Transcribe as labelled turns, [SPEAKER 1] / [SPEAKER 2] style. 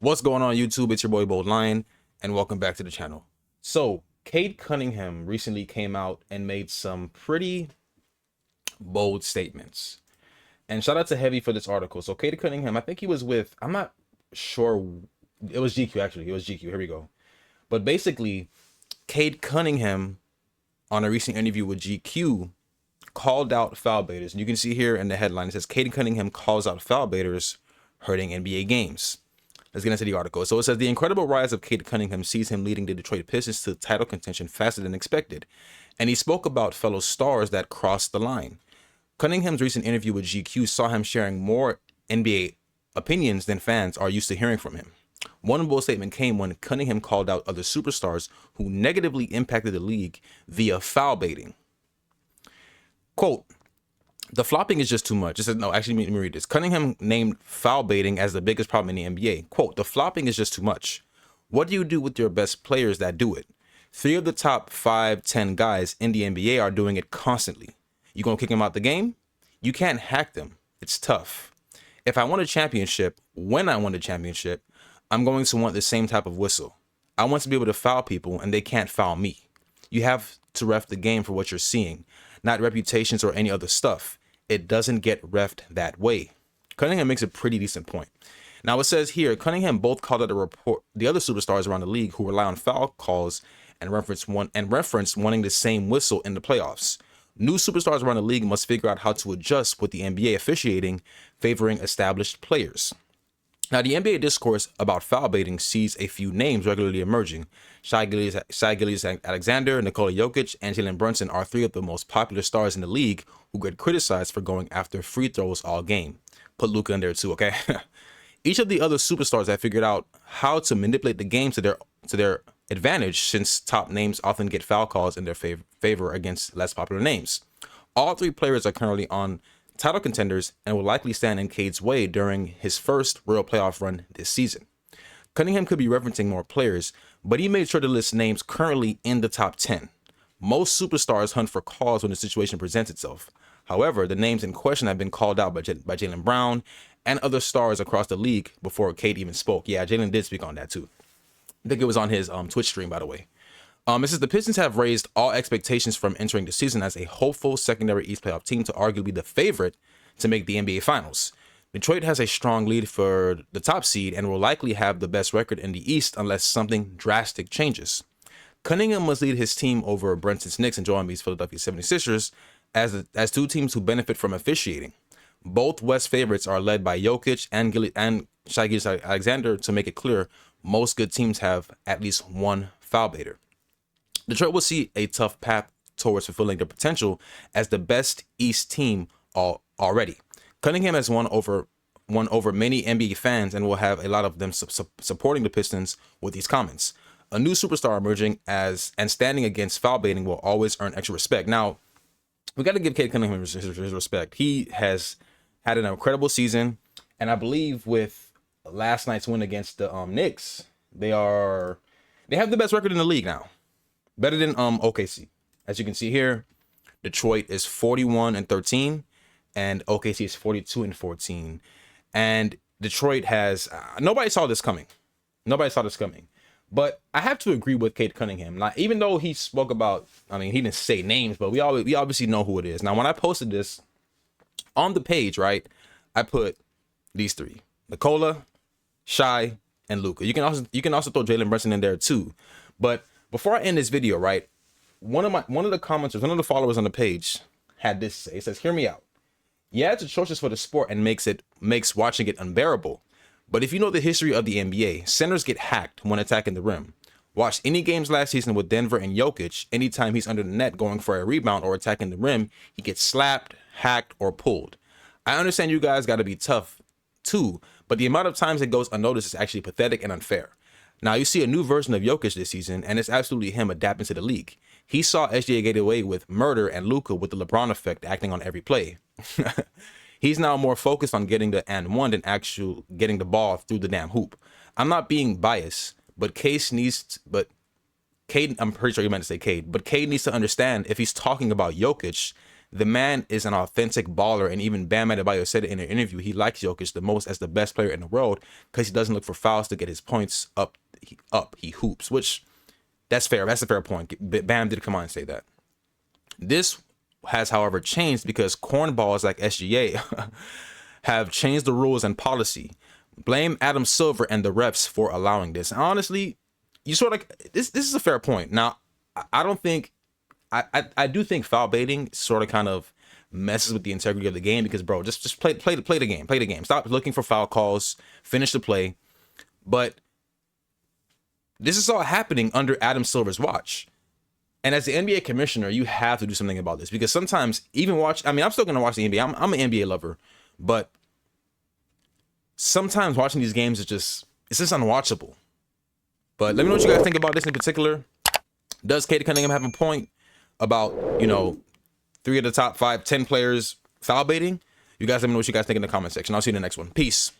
[SPEAKER 1] What's going on YouTube? It's your boy Bold Lion and welcome back to the channel. So Cade Cunningham recently came out and made some pretty bold statements. And shout out to Heavy for this article. So Cade Cunningham, I think he was with, I'm not sure, it was GQ actually. It was GQ. Here we go. But basically, Cade Cunningham on a recent interview with GQ called out foul baiters. And you can see here in the headline, it says Cade Cunningham calls out foul baiters hurting NBA games. Let's get into the article. So it says the incredible rise of Cade Cunningham sees him leading the Detroit Pistons to title contention faster than expected. And he spoke about fellow stars that crossed the line. Cunningham's recent interview with GQ saw him sharing more NBA opinions than fans are used to hearing from him. One bold statement came when Cunningham called out other superstars who negatively impacted the league via foul baiting. Quote, "The flopping is just too much." It says, no, actually, let me read this. Cunningham named foul baiting as the biggest problem in the NBA. Quote, "The flopping is just too much. What do you do with your best players that do it? 3 of the top 5-10 guys in the NBA are doing it constantly. You gonna kick them out the game? You can't hack them. It's tough. If I want a championship, when I want a championship, I'm going to want the same type of whistle. I want to be able to foul people and they can't foul me. You have to ref the game for what you're seeing, not reputations or any other stuff. It doesn't get refed that way." Cunningham makes a pretty decent point. Now it says here, Cunningham both called out the other superstars around the league who rely on foul calls and referenced wanting the same whistle in the playoffs. New superstars around the league must figure out how to adjust with the NBA officiating favoring established players. Now, the NBA discourse about foul baiting sees a few names regularly emerging. Shai Gilgeous-Alexander, Nikola Jokic, and Jalen Brunson are 3 of the most popular stars in the league who get criticized for going after free throws all game. Put Luka in there too, okay? Each of the other superstars have figured out how to manipulate the game to their advantage, since top names often get foul calls in their favor against less popular names. All 3 players are currently on title contenders and will likely stand in Cade's way during his first real playoff run this season. Cunningham could be referencing more players, but he made sure to list names currently in the top 10. Most superstars hunt for calls when the situation presents itself. However, the names in question have been called out by Jaylen Brown and other stars across the league before Cade even spoke. Yeah, Jaylen did speak on that too. I think it was on his Twitch stream, by the way. It says the Pistons have raised all expectations from entering the season as a hopeful secondary East playoff team to arguably the favorite to make the NBA Finals. Detroit has a strong lead for the top seed and will likely have the best record in the East unless something drastic changes. Cunningham must lead his team over Brunson's Knicks and Joel Embiid's Philadelphia 76ers as 2 teams who benefit from officiating. Both West favorites are led by Jokic and Shai Gilgeous-Alexander. To make it clear, most good teams have at least one foul baiter. Detroit will see a tough path towards fulfilling their potential as the best East team already. Cunningham has won over many NBA fans and will have a lot of them supporting the Pistons with these comments. A new superstar emerging and standing against foul baiting will always earn extra respect. Now, we got to give Cade Cunningham his respect. He has had an incredible season, and I believe with last night's win against the Knicks, they have the best record in the league now. Better than OKC. As you can see here, Detroit is 41-13, and OKC is 42-14. And Detroit has nobody saw this coming. Nobody saw this coming. But I have to agree with Cade Cunningham. Like, even though he spoke about, he didn't say names, but we obviously know who it is. Now, when I posted this on the page, right, I put these 3: Nikola, Shai, and Luka. You can also throw Jalen Brunson in there too. But before I end this video, right, one of the commenters, one of the followers on the page had this to say. It says, "Hear me out. Yeah, it's atrocious for the sport and makes watching it unbearable. But if you know the history of the NBA, centers get hacked when attacking the rim. Watch any games last season with Denver and Jokic. Anytime he's under the net going for a rebound or attacking the rim, he gets slapped, hacked, or pulled. I understand you guys got to be tough too, but the amount of times it goes unnoticed is actually pathetic and unfair. Now, you see a new version of Jokic this season, and it's absolutely him adapting to the league. He saw SGA get away with murder and Luka with the LeBron effect acting on every play. He's now more focused on getting the and one than actual getting the ball through the damn hoop. I'm not being biased, but Cade, I'm pretty sure you meant to say Cade, but Cade needs to understand if he's talking about Jokic, The man is an authentic baller, and even Bam Adebayo said it in an interview. He likes Jokic the most as the best player in the world because he doesn't look for fouls to get his points up. He hoops, which that's fair. That's a fair point. Bam did come on and say that. This has, however, changed because cornballs like SGA have changed the rules and policy. Blame Adam Silver and the refs for allowing this. And honestly, you sort of this is a fair point. Now, I don't think I do think foul baiting sort of kind of messes with the integrity of the game because, bro, just play the game. Play the game. Stop looking for foul calls. Finish the play. But this is all happening under Adam Silver's watch. And as the NBA commissioner, you have to do something about this because sometimes even I'm still going to watch the NBA. I'm an NBA lover, but sometimes watching these games it's just unwatchable. But let me know what you guys think about this in particular. Does Cade Cunningham have a point about, 3 of the top 10 players foul baiting? You guys let me know what you guys think in the comment section. I'll see you in the next one. Peace.